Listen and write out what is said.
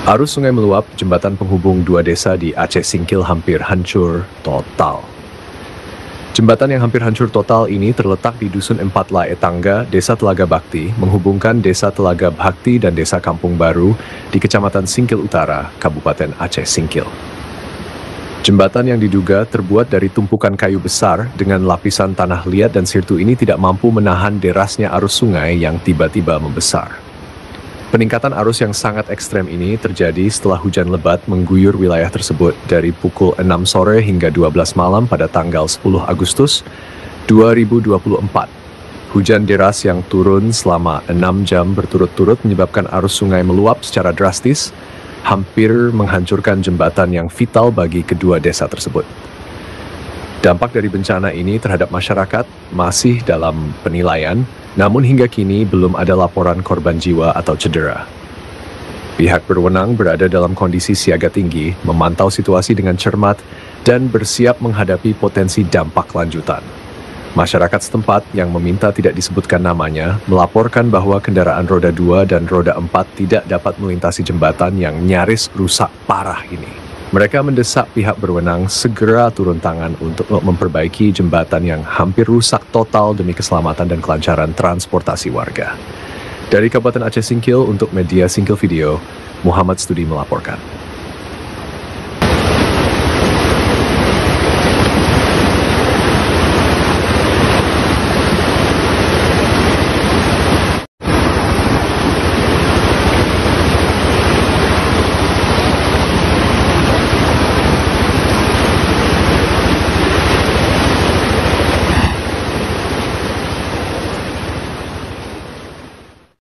Arus sungai meluap, jembatan penghubung dua desa di Aceh Singkil hampir hancur total. Jembatan yang hampir hancur total ini terletak di Dusun Empat Lae Tangga, Desa Telaga Bakti, menghubungkan Desa Telaga Bakti dan Desa Kampung Baru di Kecamatan Singkil Utara, Kabupaten Aceh Singkil. Jembatan yang diduga terbuat dari tumpukan kayu besar dengan lapisan tanah liat dan sirtu ini tidak mampu menahan derasnya arus sungai yang tiba-tiba membesar. Peningkatan arus yang sangat ekstrem ini terjadi setelah hujan lebat mengguyur wilayah tersebut dari pukul 6 sore hingga 12 malam pada tanggal 10 Agustus 2024. Hujan deras yang turun selama 6 jam berturut-turut menyebabkan arus sungai meluap secara drastis, hampir menghancurkan jembatan yang vital bagi kedua desa tersebut. Dampak dari bencana ini terhadap masyarakat masih dalam penilaian, namun hingga kini belum ada laporan korban jiwa atau cedera. Pihak berwenang berada dalam kondisi siaga tinggi, memantau situasi dengan cermat, dan bersiap menghadapi potensi dampak lanjutan. Masyarakat setempat yang meminta tidak disebutkan namanya melaporkan bahwa kendaraan roda 2 dan roda 4 tidak dapat melintasi jembatan yang nyaris rusak parah ini. Mereka mendesak pihak berwenang segera turun tangan untuk memperbaiki jembatan yang hampir rusak total demi keselamatan dan kelancaran transportasi warga. Dari Kabupaten Aceh Singkil untuk Media Singkil Video, Muhammad Studi melaporkan.